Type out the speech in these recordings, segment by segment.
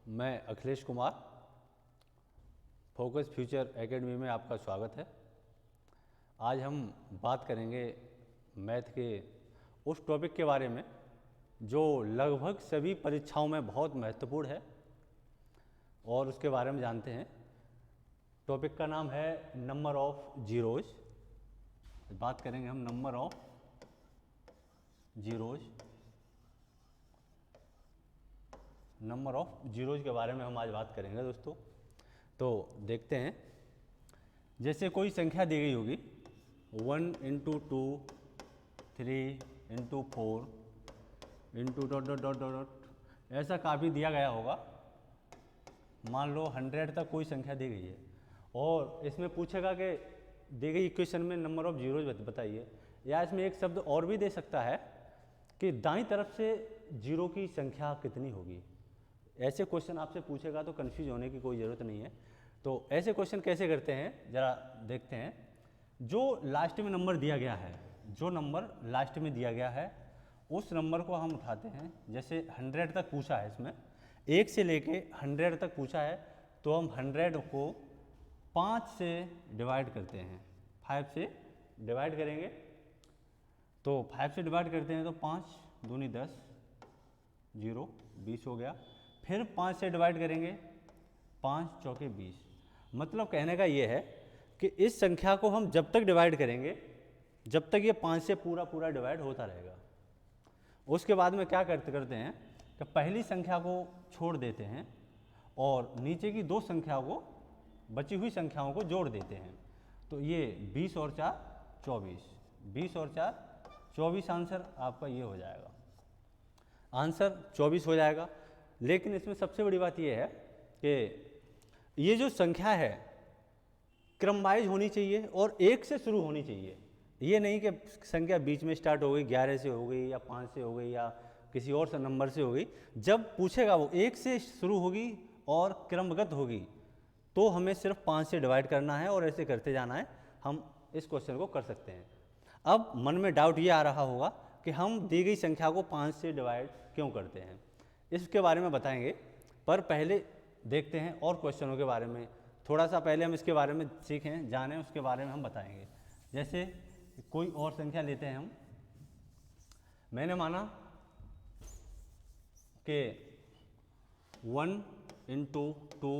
मैं Akhilesh Kumar, focus future academy में आपका स्वागत है। आज हम बात करेंगे मैथ के उस टॉपिक के बारे में जो लगभग सभी परीक्षाओं में बहुत महत्वपूर्ण है और उसके बारे में जानते हैं। टॉपिक का नाम है नंबर ऑफ जीरोज। बात करेंगे हम number of zeros. Number of zeros के बारे में हम आज बात करेंगे दोस्तों। तो देखते हैं, जैसे कोई संख्या दी गई होगी 1 into 2 3 into 4 into dot dot dot dot dot ऐसा काफ़ी दिया गया होगा। मान लो 100 तक कोई संख्या दी गई है और इसमें पूछेगा कि दी गई इक्वेशन में नंबर ऑफ जीरोज बताइए, या इसमें एक शब्द और भी दे सकता है कि दाईं तरफ से जीरो की संख्या कितनी होगी। ऐसे क्वेश्चन आपसे पूछेगा तो कन्फ्यूज होने की कोई ज़रूरत नहीं है। तो ऐसे क्वेश्चन कैसे करते हैं ज़रा देखते हैं। जो लास्ट में नंबर दिया गया है, जो नंबर लास्ट में दिया गया है उस नंबर को हम उठाते हैं। जैसे 100 तक पूछा है, इसमें 1 से लेके 100 तक पूछा है, तो हम 100 को 5 से डिवाइड करते हैं। 5 से डिवाइड करेंगे तो 5 से डिवाइड करते हैं तो 5 दूनी 10, 0 20 हो गया। फिर 5 से डिवाइड करेंगे, 5 चौके 20। मतलब कहने का ये है कि इस संख्या को हम जब तक डिवाइड करेंगे जब तक ये 5 से पूरा पूरा डिवाइड होता रहेगा। उसके बाद में क्या करते हैं कि पहली संख्या को छोड़ देते हैं और नीचे की दो संख्याओं को, बची हुई संख्याओं को जोड़ देते हैं। तो ये 20 और 4 24, 20 और 4 24 आंसर आपका ये हो जाएगा। आंसर 24 हो जाएगा। लेकिन इसमें सबसे बड़ी बात यह है कि ये जो संख्या है क्रम वाइज होनी चाहिए और 1 से शुरू होनी चाहिए। ये नहीं कि संख्या बीच में स्टार्ट हो गई, 11 से हो गई या 5 से हो गई या किसी और नंबर से हो गई। जब पूछेगा वो 1 से शुरू होगी और क्रमगत होगी तो हमें सिर्फ 5 से डिवाइड करना है और ऐसे करते जाना है। हम इस क्वेश्चन को कर सकते हैं। अब मन में डाउट ये आ रहा होगा कि हम दी गई संख्या को 5 से डिवाइड क्यों करते हैं, इसके बारे में बताएंगे। पर पहले देखते हैं और क्वेश्चनों के बारे में। थोड़ा सा पहले हम इसके बारे में सीखें, जानें, उसके बारे में हम बताएंगे। जैसे कोई और संख्या लेते हैं हम। मैंने माना कि 1 into 2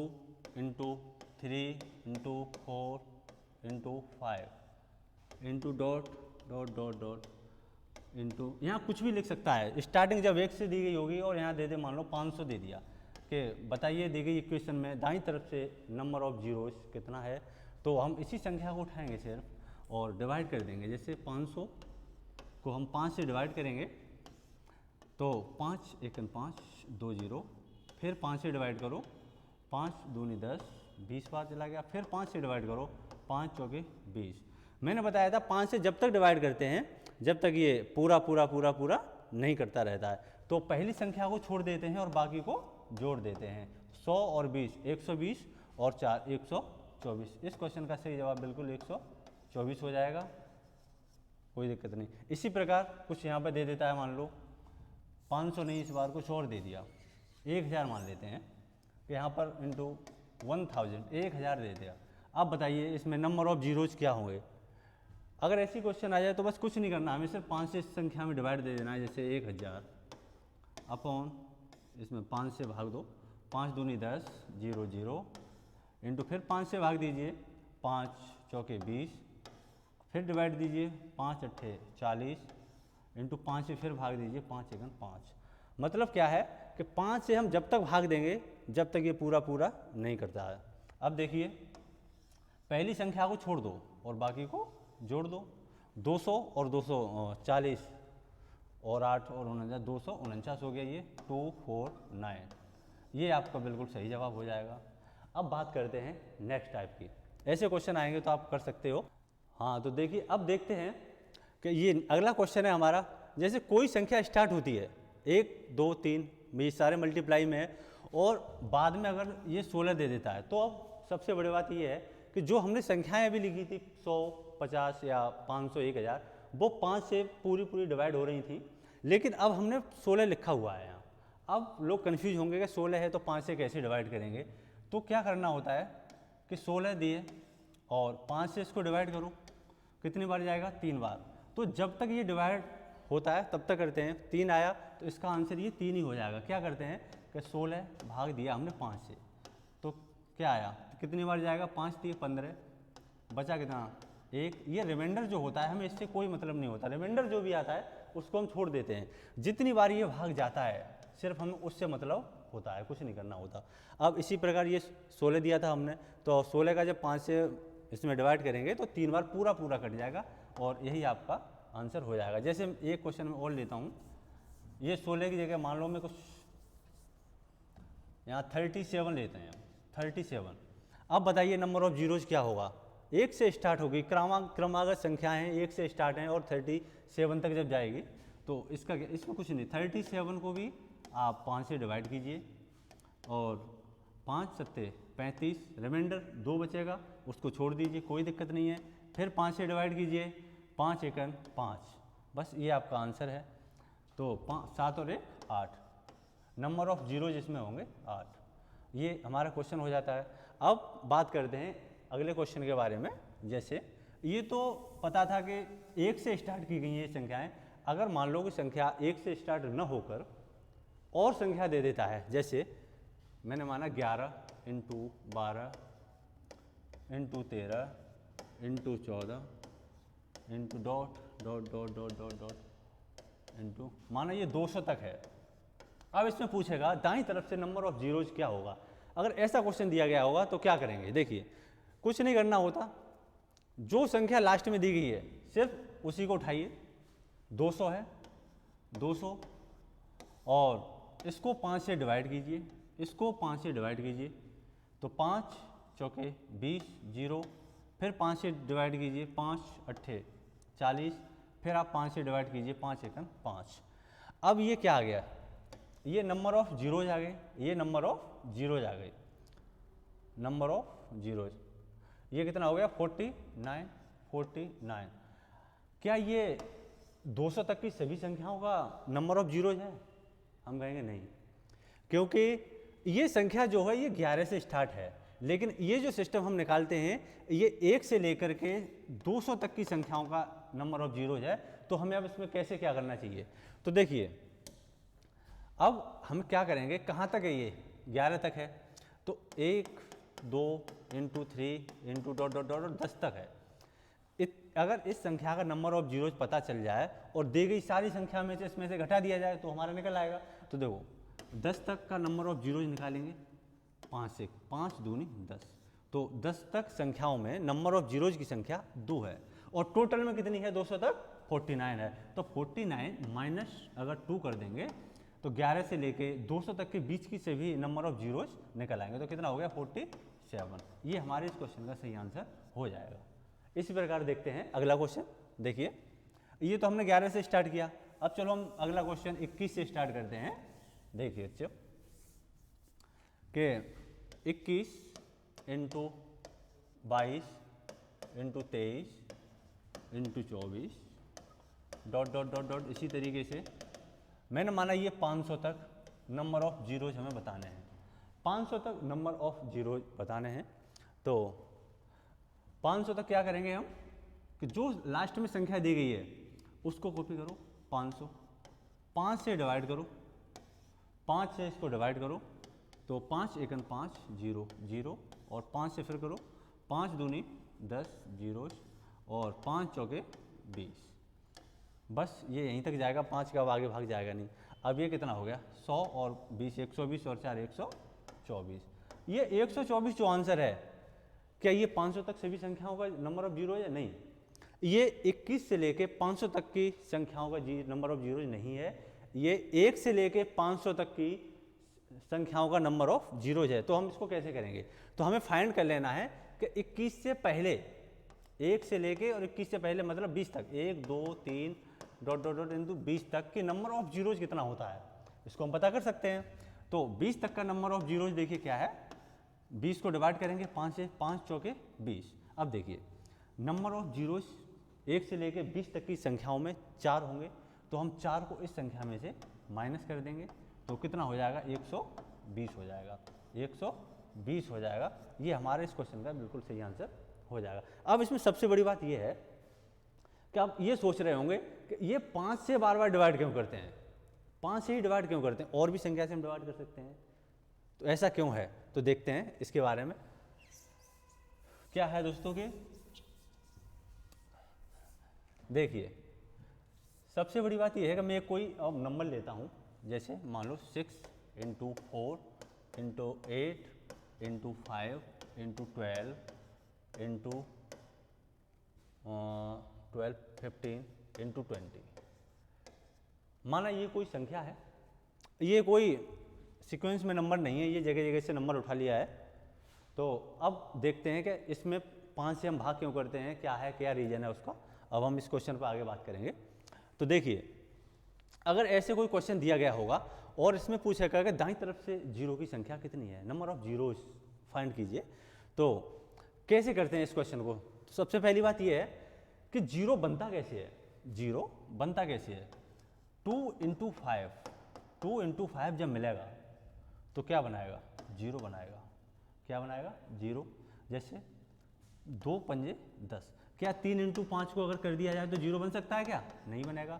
into 3 into 4 into 5 into dot dot dot dot into, यहाँ कुछ भी लिख सकता है। स्टार्टिंग जब 1 से दी गई होगी और यहाँ दे दे मान लो 500 दे दिया कि बताइए दी गई इक्वेशन में दाईं तरफ से नंबर ऑफ जीरोस कितना है। तो हम इसी संख्या को उठाएंगे सिर्फ और डिवाइड कर देंगे। जैसे 500 को हम 5 से डिवाइड करेंगे तो 5 1 5 2 0, फिर 5 से डिवाइड करो, 5 दूनी 10, 20 बार चला गया। फिर 5 से डिवाइड करो, 5 चौके 20। मैंने बताया था 5 से जब तक डिवाइड करते हैं जब तक ये पूरा पूरा पूरा पूरा नहीं करता रहता है। तो पहली संख्या को छोड़ देते हैं और बाकी को जोड़ देते हैं। 100 और 20 120 और 4 124। इस क्वेश्चन का सही जवाब बिल्कुल 124 हो जाएगा, कोई दिक्कत नहीं। इसी प्रकार कुछ यहाँ पर दे देता है, मान लो 500 नहीं, इस बार कुछ और दे दिया, 1000 मान लेते हैं कि यहाँ पर इंटू 1000 1000 दे दिया। अब बताइए इसमें नंबर ऑफ जीरोज क्या होंगे। अगर ऐसी क्वेश्चन आ जाए तो बस कुछ नहीं करना, हमें सिर्फ 5 से इस संख्या में डिवाइड दे देना है। जैसे 1000 अपॉन इसमें 5 से भाग दो, 5 दूनी 10 0 0 इंटू, फिर 5 से भाग दीजिए, 5 चौके 20, फिर डिवाइड दीजिए, 5 अट्ठे 40 इंटू 5 से फिर भाग दीजिए, 5 एकन 5। मतलब क्या है कि 5 से हम जब तक भाग देंगे जब तक ये पूरा पूरा नहीं करता है। अब देखिए पहली संख्या को छोड़ दो और बाकी को जोड़ दो। 200 और 240 और 8 और 49 249 हो गया। ये 249, ये आपका बिल्कुल सही जवाब हो जाएगा। अब बात करते हैं नेक्स्ट टाइप की। ऐसे क्वेश्चन आएंगे तो आप कर सकते हो। हाँ, तो देखिए अब देखते हैं कि ये अगला क्वेश्चन है हमारा। जैसे कोई संख्या स्टार्ट होती है 1 2 3, ये सारे मल्टीप्लाई में है और बाद में अगर ये 16 दे देता है, तो अब सबसे बड़ी बात ये है कि जो हमने संख्याएं अभी लिखी थी 100 50 या 500 1000, वो 5 से पूरी पूरी डिवाइड हो रही थी। लेकिन अब हमने 16 लिखा हुआ है यहाँ। अब लोग कन्फ्यूज होंगे कि 16 है तो 5 से कैसे डिवाइड करेंगे। तो क्या करना होता है कि 16 दिए और 5 से इसको डिवाइड करो, कितनी बार जाएगा? 3 बार। तो जब तक ये डिवाइड होता है तब तक करते हैं। 3 आया तो इसका आंसर ये 3 ही हो जाएगा। क्या करते हैं कि 16 भाग दिया हमने 5 से, तो क्या आया? कितनी बार जाएगा? 5 दिए 15, बचा कितना? 1। ये रिमाइंडर जो होता है हमें इससे कोई मतलब नहीं होता, रिमाइंडर जो भी आता है उसको हम छोड़ देते हैं। जितनी बार ये भाग जाता है सिर्फ हमें उससे मतलब होता है, कुछ नहीं करना होता। अब इसी प्रकार ये 16 दिया था हमने, तो 16 का जब 5 से इसमें डिवाइड करेंगे तो 3 बार पूरा पूरा कट जाएगा और यही आपका आंसर हो जाएगा। जैसे एक क्वेश्चन में और लेता हूँ, ये 16 की जगह मान लो मैं कुछ यहाँ 37 लेते हैं, 37। अब बताइए नंबर ऑफ जीरोज क्या होगा? 1 से स्टार्ट होगी, क्रमागत संख्याएं 1 से स्टार्ट हैं और 37 तक जब जाएगी तो इसका इसमें कुछ नहीं, 37 को भी आप 5 से डिवाइड कीजिए और 5 सत्ते 35, रिमाइंडर 2 बचेगा, उसको छोड़ दीजिए, कोई दिक्कत नहीं है। फिर 5 से डिवाइड कीजिए, 5 एकन 5, बस ये आपका आंसर है। तो 7 और 1 8, नंबर ऑफ जीरोज इसमें होंगे 8। ये हमारा क्वेश्चन हो जाता है। अब बात करते हैं अगले क्वेश्चन के बारे में। जैसे ये तो पता था कि 1 से स्टार्ट की गई ये संख्याएं, अगर मान लो कि संख्या 1 से स्टार्ट न होकर और संख्या दे देता है, जैसे मैंने माना 11 × 12 × 13 × 14 × dot dot dot dot dot dot into, माना ये 200 तक है। अब इसमें पूछेगा दाईं तरफ से नंबर ऑफ जीरोज क्या होगा। अगर ऐसा क्वेश्चन दिया गया होगा तो क्या करेंगे? देखिए कुछ नहीं करना होता, जो संख्या लास्ट में दी गई है सिर्फ उसी को उठाइए। 200 है, 200 और इसको 5 से डिवाइड कीजिए, इसको 5 से डिवाइड कीजिए, तो 5 चौके 20 जीरो, फिर 5 से डिवाइड कीजिए, 5 अट्ठे 40, फिर आप 5 से डिवाइड कीजिए, 5 एकन 5। अब ये क्या आ गया? ये नंबर ऑफ जीरोज आ गए, ये नंबर ऑफ जीरोज आ गए, नंबर ऑफ जीरोज। ये कितना हो गया? 49। क्या ये 200 तक की सभी संख्याओं का नंबर ऑफ जीरोज है? हम कहेंगे नहीं, क्योंकि ये संख्या जो है ये 11 से स्टार्ट है, लेकिन ये जो सिस्टम हम निकालते हैं ये 1 से लेकर के 200 तक की संख्याओं का नंबर ऑफ जीरोज है। तो हमें अब इसमें कैसे क्या करना चाहिए? तो देखिए अब हम क्या करेंगे, कहाँ तक है? ये 11 तक है, तो 1 2 × 3 × डॉट डॉट डॉट 10 तक है। अगर इस संख्या का नंबर ऑफ जीरोज पता चल जाए और दी गई सारी संख्या में से इसमें से घटा दिया जाए तो हमारा निकल आएगा। तो देखो 10 तक का नंबर ऑफ जीरोज निकालेंगे, 5 से 5 दूनी 10, तो 10 तक संख्याओं में नंबर ऑफ जीरोज की संख्या 2 है और टोटल में कितनी है? 200 तक 49 है। तो 49 माइनस अगर 2 कर देंगे तो 11 से लेके 200 तक के बीच की से भी नंबर ऑफ जीरोज निकल आएंगे, तो कितना हो गया? 47। ये हमारे इस क्वेश्चन का सही आंसर हो जाएगा। इसी प्रकार देखते हैं अगला क्वेश्चन। देखिए ये तो हमने 11 से स्टार्ट किया, अब चलो हम अगला क्वेश्चन 21 से स्टार्ट करते हैं। देखिए बच्चों कि 21 × 22 × 23 × 24 डॉट डॉट डॉट डॉट, इसी तरीके से मैंने माना ये 500 तक नंबर ऑफ जीरोज हमें बताने हैं। 500 तक नंबर ऑफ जीरोज बताने हैं, तो 500 तक क्या करेंगे हम कि जो लास्ट में संख्या दी गई है उसको कॉपी करो, 500, 5 से डिवाइड करो, 5 से इसको डिवाइड करो, तो 5 एकन 5 जीरो जीरो और 5 से फिर करो, 5 दूनी 10 जीरोज और 5 चौके 20। बस ये यहीं तक जाएगा, 5 का आगे भाग जाएगा नहीं। अब ये कितना हो गया? 100 और 20 120 और 4 124। ये 124 जो आंसर है, क्या ये 500 तक सभी संख्याओं का नंबर ऑफ जीरो है? नहीं, ये 21 से लेके 500 तक की संख्याओं का नंबर ऑफ जीरो नहीं है, ये 1 से लेके 500 तक की संख्याओं का नंबर ऑफ जीरोज है। तो हम इसको कैसे करेंगे? तो हमें फाइंड कर लेना है कि 21 से पहले, 1 से लेके और 21 से पहले मतलब 20 तक, 1 2 3 डॉट डॉट डॉट इंटू 20 तक की नंबर ऑफ जीरोज कितना होता है, इसको हम पता कर सकते हैं। तो 20 तक का नंबर ऑफ जीरोज देखिए क्या है, 20 को डिवाइड करेंगे 5 से, 5 चौके 20। अब देखिए नंबर ऑफ जीरोज 1 से लेके 20 तक की संख्याओं में 4 होंगे, तो हम 4 को इस संख्या में से माइनस कर देंगे, तो कितना हो जाएगा, 120 हो जाएगा, 120 हो जाएगा। ये हमारे इस क्वेश्चन का बिल्कुल सही आंसर हो जाएगा। अब इसमें सबसे बड़ी बात ये है कि आप ये सोच रहे होंगे कि ये 5 से बार बार डिवाइड क्यों करते हैं, 5 से ही डिवाइड क्यों करते हैं, और भी संख्या से हम डिवाइड कर सकते हैं, तो ऐसा क्यों है। तो देखते हैं इसके बारे में क्या है दोस्तों के। देखिए सबसे बड़ी बात यह है कि मैं कोई अब नंबर लेता हूँ, जैसे मान लो 6 × 4 × 8 × 5 × 12 × 12 15 × 20। माना ये कोई संख्या है, ये कोई सीक्वेंस में नंबर नहीं है, ये जगह जगह से नंबर उठा लिया है। तो अब देखते हैं कि इसमें 5 से हम भाग क्यों करते हैं, क्या है, क्या रीज़न है उसका। अब हम इस क्वेश्चन पर आगे बात करेंगे। तो देखिए अगर ऐसे कोई क्वेश्चन दिया गया होगा और इसमें पूछेगा कि दाईं तरफ से जीरो की संख्या कितनी है, नंबर ऑफ जीरोस फाइंड कीजिए, तो कैसे करते हैं इस क्वेश्चन को। तो सबसे पहली बात यह है कि जीरो बनता कैसे है, जीरो बनता कैसे है, 2 × 5, 2 × 5 जब मिलेगा तो क्या बनाएगा, जीरो बनाएगा। क्या बनाएगा, जीरो। जैसे 2 पंजे 10, क्या 3 × 5 को अगर कर दिया जाए तो जीरो बन सकता है क्या, नहीं बनेगा।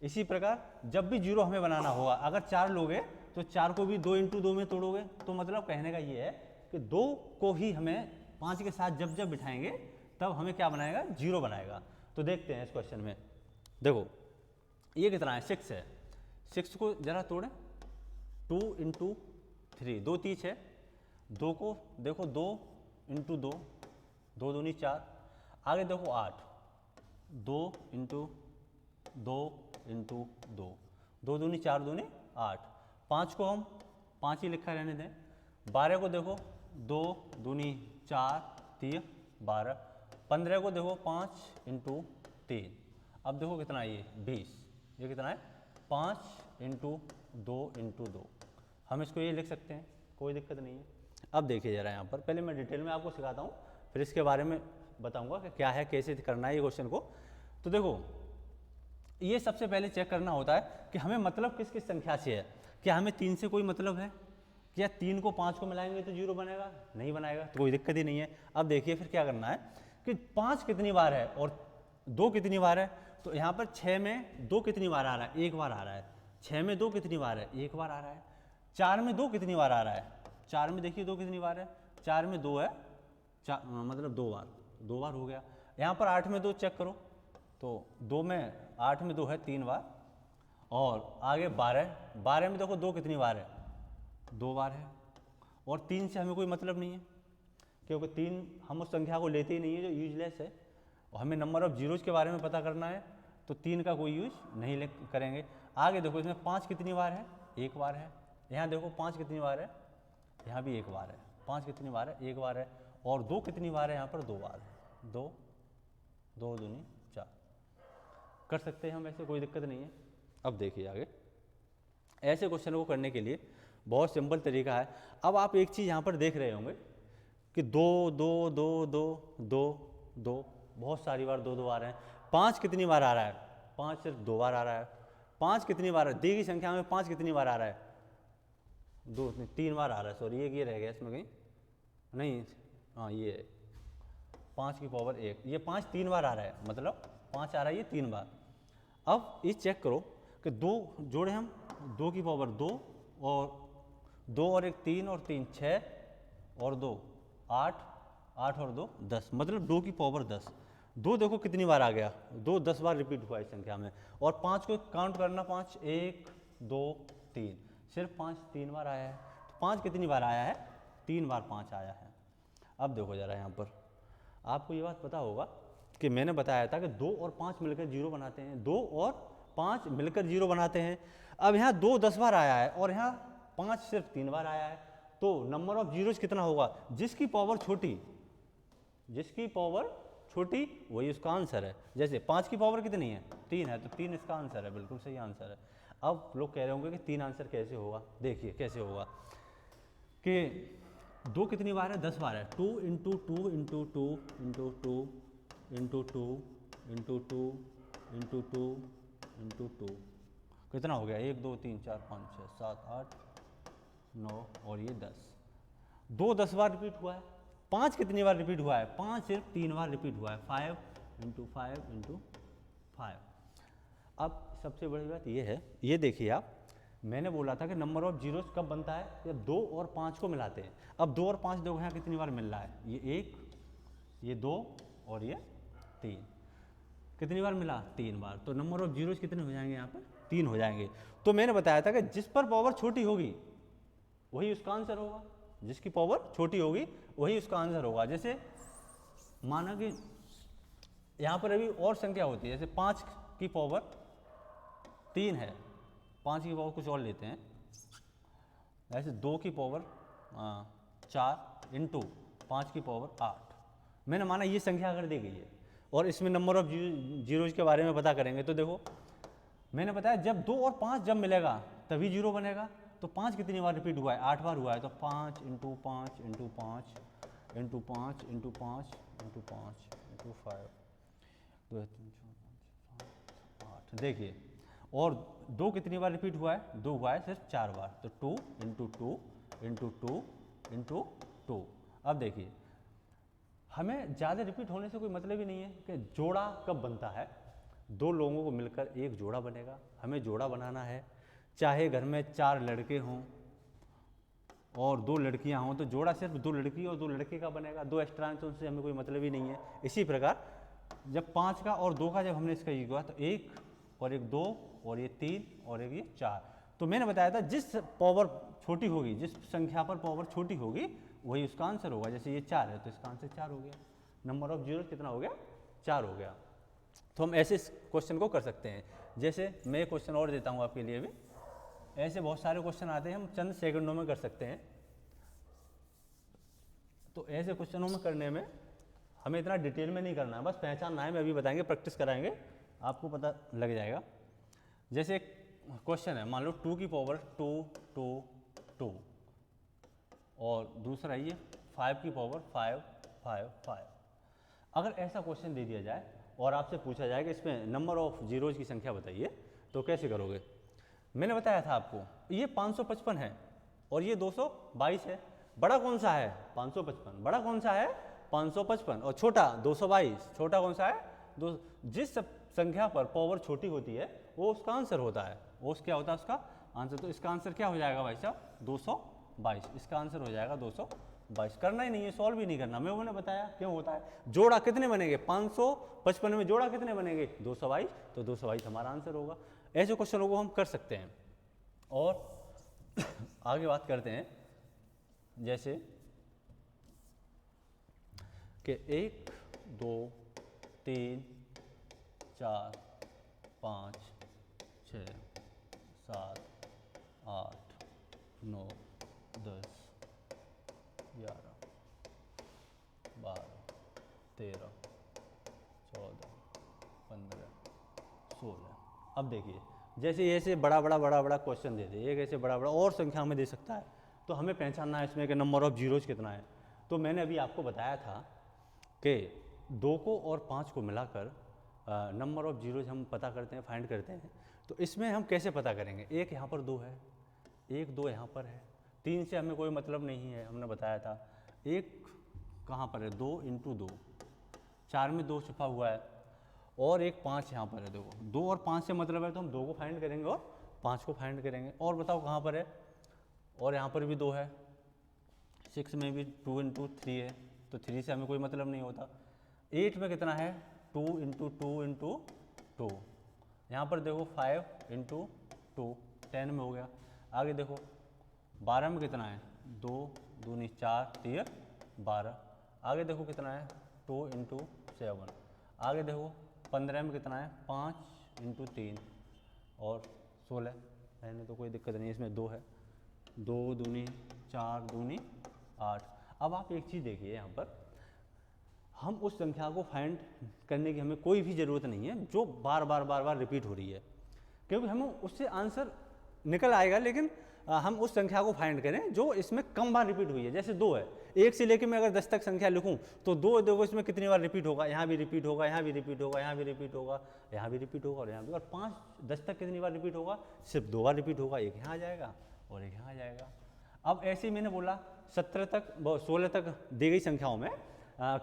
इसी प्रकार जब भी जीरो हमें बनाना होगा, अगर 4 लोगे तो 4 को भी 2 × 2 में तोड़ोगे। तो मतलब कहने का ये है कि 2 को ही हमें 5 के साथ जब जब बिठाएंगे तब हमें क्या बनाएगा, जीरो बनाएगा। तो देखते हैं इस क्वेश्चन में, देखो ये कितना है, 6 है, 6 को जरा तोड़ें, 2 × 3, 2 3 है, 2 को देखो 2 × 2, 2 दूनी 4, आगे देखो 8, 2 × 2 × 2, 2 दूनी 4 दूनी 8, 5 को हम 5 ही लिखा रहने दें, 12 को देखो 2 दूनी 4 3 12, 15 को देखो 5 × 3, अब देखो कितना है ये 20, ये कितना है 5 × 2 × 2, हम इसको ये लिख सकते हैं, कोई दिक्कत नहीं है। अब देखिए ज़रा यहाँ पर, पहले मैं डिटेल में आपको सिखाता हूँ, फिर इसके बारे में बताऊँगा कि क्या है, कैसे करना है ये क्वेश्चन को। तो देखो ये सबसे पहले चेक करना होता है कि हमें मतलब किस किस संख्या से है। क्या हमें 3 से कोई मतलब है, क्या 3 को 5 को मिलाएंगे तो जीरो बनेगा, नहीं बनाएगा, तो कोई दिक्कत ही नहीं है। अब देखिए फिर क्या करना है कि 5 कितनी बार है और 2 कितनी बार है। तो यहाँ पर 6 में 2 कितनी बार आ रहा है, एक बार आ रहा है। 6 में 2 कितनी बार है, एक बार आ रहा है। 4 में 2 कितनी बार आ रहा है, 4 में देखिए 2 कितनी बार है, 4 में 2 है, मतलब 2 बार हो गया। यहाँ पर 8 में 2 चेक करो, तो 2 में 8 में 2 है 3 बार, और आगे 12 में देखो 2 कितनी बार है, 2 बार है। और 3 से हमें कोई मतलब नहीं है, क्योंकि 3 हम उस संख्या को लेते ही नहीं है जो यूजलेस है, और हमें नंबर ऑफ जीरोज के बारे में पता करना है, तो 3 का कोई यूज नहीं करेंगे। आगे देखो इसमें 5 कितनी बार है, एक बार है। यहाँ देखो 5 कितनी बार है, यहाँ भी एक बार है। 5 कितनी बार है, एक बार है। और 2 कितनी बार है, यहाँ पर 2 बार है। 2 दूनी 4 कर सकते हैं हम, ऐसे कोई दिक्कत नहीं है। अब देखिए आगे, ऐसे क्वेश्चन को करने के लिए बहुत सिंपल तरीका है। अब आप एक चीज़ यहाँ पर देख रहे होंगे कि 2 2 2 2 2 2 बहुत सारी बार 2 2 आ रहे हैं। 5 कितनी बार आ रहा है, 5 सिर्फ 2 बार आ रहा है। 5 कितनी बार है, दी गई संख्या में 5 कितनी बार आ रहा है, 3 बार आ रहा है। सॉरी ये रह गया इसमें कहीं, नहीं हाँ ये 5 की पावर 1, ये 5 3 बार आ रहा है, मतलब 5 आ रहा है ये 3 बार। अब ये चेक करो कि 2 जोड़े हम, 2 की पावर 2, और 2 और 1 3, और 3 6, और 2 8, 8 और 2 10, मतलब 2 की पावर 10। 2 देखो कितनी बार आ गया, 2 10 बार रिपीट हुआ इस संख्या में। और 5 को काउंट करना, 5 1 2 3, सिर्फ 5 3 बार आया है। तो 5 कितनी बार आया है, 3 बार 5 आया है। अब देखो ज़रा यहाँ पर, आपको ये बात पता होगा कि मैंने बताया था कि 2 और 5 मिलकर 0 बनाते हैं, 2 और 5 मिलकर 0 बनाते हैं। अब यहाँ 2 10 बार आया है और यहाँ 5 सिर्फ 3 बार आया है, तो नंबर ऑफ जीरोज कितना होगा, जिसकी पावर छोटी, जिसकी पावर छोटी वही उसका आंसर है। जैसे 5 की पावर कितनी है, 3 है, तो 3 इसका आंसर है, बिल्कुल सही आंसर है। अब लोग कह रहे होंगे कि 3 आंसर कैसे होगा, देखिए कैसे होगा कि 2 कितनी बार है, 10 बार है। 2 × 2 × 2 × 2 × 2 × 2 × 2 × 2 × 2 × 2, कितना हो गया, 1 2 3 4 5 6 7 8 9 और ये 10, 2 10 बार रिपीट हुआ है। 5 कितनी बार रिपीट हुआ है, 5 सिर्फ 3 बार रिपीट हुआ है, 5 × 5 × 5। अब सबसे बड़ी बात ये है, ये देखिए आप, मैंने बोला था कि नंबर ऑफ जीरोस कब बनता है, जब 2 और 5 को मिलाते हैं। अब 2 और 5 देखो यहाँ कितनी बार मिल रहा है, ये 1, ये 2 और ये 3, कितनी बार मिला, 3 बार। तो नंबर ऑफ जीरोस कितने हो जाएंगे यहाँ पर, 3 हो जाएंगे। तो मैंने बताया था कि जिस पर पावर छोटी होगी वही उसका आंसर होगा, जिसकी पावर छोटी होगी वही उसका आंसर होगा। जैसे माना कि यहाँ पर अभी और संख्या होती है, जैसे 5 की पावर 3 है, 5 की पावर कुछ और लेते हैं, ऐसे 2 की पावर 4 इंटू 5 की पावर 8। मैंने माना ये संख्या अगर दी गई है और इसमें नंबर ऑफ जीरोज के बारे में पता करेंगे, तो देखो मैंने बताया जब 2 और 5 जब मिलेगा तभी जीरो बनेगा। तो 5 कितनी बार रिपीट हुआ है, 8 बार हुआ है, तो 5 × 5 × 5 × 5 × 5 × 5 × 5 2 3 4 5 8। देखिए, और 2 कितनी बार रिपीट हुआ है, 2 हुआ है सिर्फ 4 बार, तो 2 × 2 × 2 × 2। अब देखिए, हमें ज़्यादा रिपीट होने से कोई मतलब ही नहीं है कि जोड़ा कब बनता है। 2 लोगों को मिलकर एक जोड़ा बनेगा, हमें जोड़ा बनाना है। चाहे घर में 4 लड़के हों और 2 लड़कियां हों, तो जोड़ा सिर्फ 2 लड़की और 2 लड़के का बनेगा, 2 एक्स्ट्रा हैं तो उनसे हमें कोई मतलब ही नहीं है। इसी प्रकार जब 5 का और 2 का जब हमने इसका ये किया, तो 1 और 1 2 और ये 3 और एक ये 4। तो मैंने बताया था जिस पावर छोटी होगी, जिस संख्या पर पावर छोटी होगी वही उसका आंसर होगा। जैसे ये 4 है तो इसका आंसर 4 हो गया। नंबर ऑफ जीरो कितना हो गया, 4 हो गया। तो हम ऐसे इस क्वेश्चन को कर सकते हैं। जैसे मैं क्वेश्चन और देता हूँ आपके लिए भी, ऐसे बहुत सारे क्वेश्चन आते हैं, हम चंद सेकंडों में कर सकते हैं। तो ऐसे क्वेश्चनों में करने में हमें इतना डिटेल में नहीं करना है, बस पहचानना है। मैं अभी बताएंगे, प्रैक्टिस कराएंगे, आपको पता लग जाएगा। जैसे एक क्वेश्चन है, मान लो 2 की पावर 2 2 2 और दूसरा ये 5 की पावर 5 5 5। अगर ऐसा क्वेश्चन दे दिया जाए और आपसे पूछा जाए कि इसमें नंबर ऑफ जीरोज की संख्या बताइए, तो कैसे करोगे। मैंने बताया था आपको, ये 555 है और ये 222 है। बड़ा कौन सा है, 555। बड़ा कौन सा है, 555। और छोटा 222। छोटा कौन सा है, जिस संख्या पर पावर छोटी होती है वो उसका आंसर होता है। वो क्या होता है, उसका आंसर। तो इसका आंसर क्या हो जाएगा भाई साहब, 222। इसका आंसर हो जाएगा 222। करना ही नहीं है, सॉल्व भी नहीं करना। मैं मैंने बताया क्यों होता है। जोड़ा कितने बनेंगे, 555 में जोड़ा कितने बनेंगे, 222। तो 222 हमारा आंसर होगा। ऐसे क्वेश्चनों को हम कर सकते हैं। और आगे बात करते हैं, जैसे कि 1 2 3 4 5 6 7 8 9 10 11 12 13 14 15 16। अब देखिए, जैसे ऐसे बड़ा बड़ा क्वेश्चन दे दे, एक ऐसे बड़ा और संख्या में दे सकता है, तो हमें पहचानना है इसमें कि नंबर ऑफ जीरोज कितना है। तो मैंने अभी आपको बताया था कि 2 को और 5 को मिलाकर नंबर ऑफ जीरोज हम पता करते हैं, फाइंड करते हैं। तो इसमें हम कैसे पता करेंगे, एक यहाँ पर 2 है, एक 2 यहाँ पर है, 3 से हमें कोई मतलब नहीं है, हमने बताया था। एक कहाँ पर है, 2 × 2, 4 में 2 छुपा हुआ है, और एक 5 यहाँ पर है। देखो 2 और 5 से मतलब है, तो हम 2 को फाइंड करेंगे और 5 को फाइंड करेंगे। और बताओ कहाँ पर है, और यहाँ पर भी 2 है, 6 में भी 2 × 3 है, तो 3 से हमें कोई मतलब नहीं होता। 8 में कितना है, 2 × 2 × 2। यहाँ पर देखो 5 × 2, 10 में हो गया। आगे देखो 12 में कितना है, 2 दूनी 4 3 12। आगे देखो कितना है, 2 × 7। आगे देखो 15 में कितना है, 5 × 3 और 16। रहने तो कोई दिक्कत नहीं, इसमें 2 है, 2 दूनी 4 दूनी 8। अब आप एक चीज़ देखिए, यहाँ पर हम उस संख्या को फाइंड करने की हमें कोई भी ज़रूरत नहीं है जो बार बार रिपीट हो रही है, क्योंकि हमें उससे आंसर निकल आएगा। लेकिन हम उस संख्या को फाइंड करें जो इसमें कम बार रिपीट हुई है। जैसे 2 है, 1 से लेकर मैं अगर 10 तक संख्या लिखूं तो 2 देखो इसमें कितनी बार रिपीट होगा, यहाँ भी रिपीट होगा, यहाँ भी रिपीट होगा, यहाँ भी रिपीट होगा, यहाँ भी रिपीट होगा और यहाँ भी। और 5 10 तक कितनी बार रिपीट होगा, सिर्फ 2 बार रिपीट होगा, एक यहाँ आ जाएगा और एक यहाँ आ जाएगा। अब ऐसे ही मैंने बोला 17 तक 16 तक दी गई संख्याओं में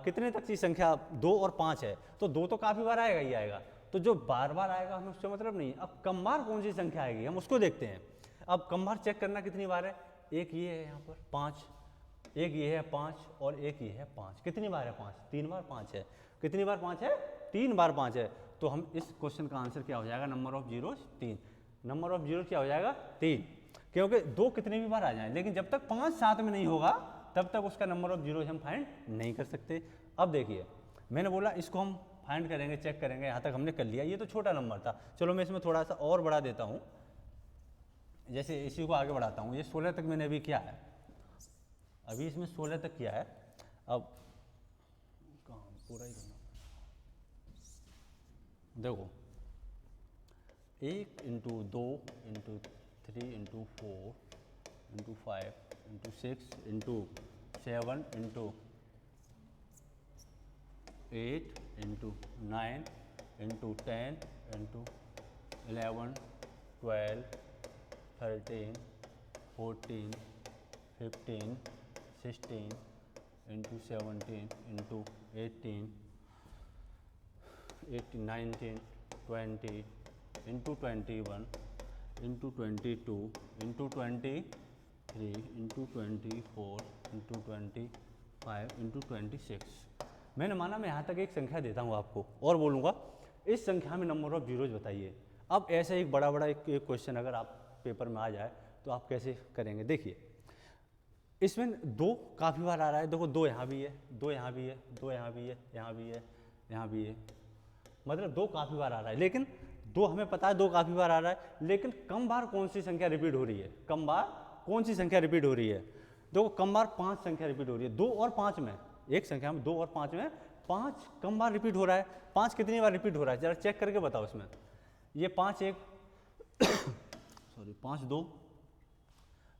कितने तक की संख्या 2 और 5 है, तो 2 तो काफ़ी बार आएगा ही आएगा, तो जो बार बार आएगा हमें उससे मतलब नहीं। अब कम बार कौन सी संख्या आएगी हम उसको देखते हैं। अब कम बार चेक करना कितनी बार है, एक ये है यहाँ पर 5, एक ये है 5 और एक ये है 5। कितनी बार है 5, 3 बार 5 है। कितनी बार 5 है, 3 बार 5 है। तो हम इस क्वेश्चन का आंसर क्या हो जाएगा, number of zeros 3। Number of zero क्या हो जाएगा 3, क्योंकि 2 कितने भी बार आ जाए लेकिन जब तक 5 साथ में नहीं होगा तब तक उसका नंबर ऑफ जीरोस हम फाइंड नहीं कर सकते। अब देखिए मैंने बोला इसको हम फाइंड करेंगे, चेक करेंगे, यहाँ तक हमने कर लिया। ये तो छोटा नंबर था, चलो मैं इसमें थोड़ा सा और बढ़ा देता हूँ। जैसे इसी को आगे बढ़ाता हूँ, ये 16 तक मैंने अभी किया है, अभी इसमें 16 तक किया है। अब कहाँ पूरा ही करना, देखो 1 into 2 into 3 into 4 into 5 into 6 into 7 into 8 into 9 into 10 into 11 12 13 14 15 16 into 17 into 18 19 20 into 21 into 22 into 23 into 24 into 25 into 26। मैंने माना मैं यहाँ तक एक संख्या देता हूँ आपको और बोलूँगा इस संख्या में नंबर ऑफ जीरोज बताइए। अब ऐसे एक बड़ा एक क्वेश्चन अगर आप पेपर में आ जाए तो आप कैसे करेंगे, देखिए इसमें 2 काफ़ी बार आ रहा है। देखो 2 यहाँ भी है, 2 यहाँ भी है, 2 यहाँ भी है, यहाँ भी है, यहाँ भी है, मतलब 2 काफ़ी बार आ रहा है। लेकिन 2 हमें पता है 2 काफ़ी बार आ रहा है, लेकिन कम बार कौन सी संख्या रिपीट हो रही है, कम बार कौन सी संख्या रिपीट हो रही है। देखो कम बार 5 संख्या रिपीट हो रही है, 2 और 5 में, एक संख्या में 2 और 5 में 5 कम बार रिपीट हो रहा है। 5 कितनी बार रिपीट हो रहा है जरा चेक करके बताओ इसमें। ये 5 एक सॉरी 5 2,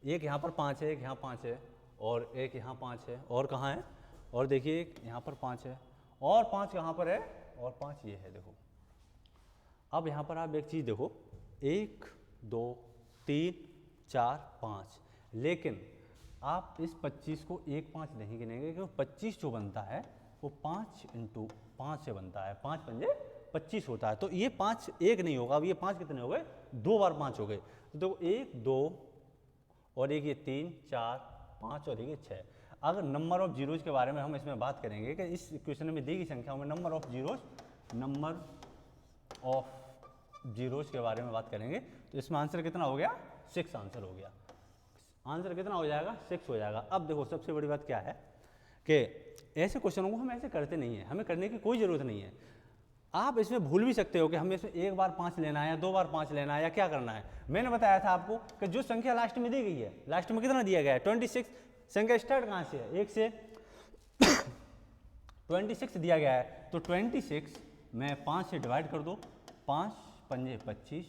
एक यहाँ पर 5 है, एक यहाँ 5 है और एक यहाँ 5 है और कहाँ है, और देखिए एक यहाँ पर 5 है और 5 कहाँ पर है और 5 ये है। देखो अब यहाँ पर आप एक चीज़ देखो 1 2 3 4 5, लेकिन आप इस 25 को 1 5 नहीं गिनेंगे क्योंकि 25 जो बनता है वो 5 इंटू 5 से बनता है, 5 पंजे 25 होता है। तो ये 5 1 नहीं होगा, अब ये 5 कितने हो गए, 2 बार 5 हो गए। तो देखो 1 2 और एक ये 3 4 5 और एक ये 6। अगर नंबर ऑफ जीरोज के बारे में हम इसमें बात करेंगे कि इस क्वेश्चन में दी गई संख्याओं में नंबर ऑफ जीरोज के बारे में बात करेंगे तो इसमें आंसर कितना हो गया, 6 आंसर हो गया। आंसर कितना हो जाएगा, 6 हो जाएगा। अब देखो सबसे बड़ी बात क्या है कि ऐसे क्वेश्चनों को हम ऐसे करते नहीं हैं, हमें करने की कोई ज़रूरत नहीं है। आप इसमें भूल भी सकते हो कि हमें इसमें 1 बार 5 लेना है या 2 बार 5 लेना है या क्या करना है। मैंने बताया था आपको कि जो संख्या लास्ट में दी गई है, लास्ट में कितना दिया गया है 26, संख्या स्टार्ट कहाँ से है, 1 से 26 दिया गया है। तो 26 में 5 से डिवाइड कर दो, 5 पंजे 25,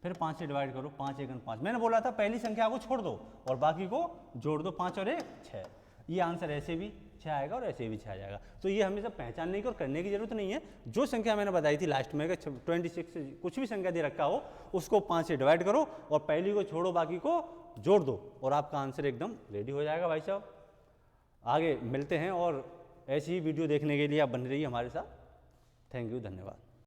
फिर 5 से डिवाइड करो, 5 1 5। मैंने बोला था पहली संख्या को छोड़ दो और बाकी को जोड़ दो, 5 और 1 6। ये आंसर ऐसे भी 6 आएगा और ऐसे भी 6 आ जाएगा। तो ये हमें सब पहचानने की और करने की जरूरत नहीं है। जो संख्या मैंने बताई थी लास्ट में कि 26 से कुछ भी संख्या दे रखा हो उसको 5 से डिवाइड करो और पहली को छोड़ो बाकी को जोड़ दो और आपका आंसर एकदम रेडी हो जाएगा भाई साहब। आगे मिलते हैं और ऐसी ही वीडियो देखने के लिए आप बने रहिए हमारे साथ। थैंक यू, धन्यवाद।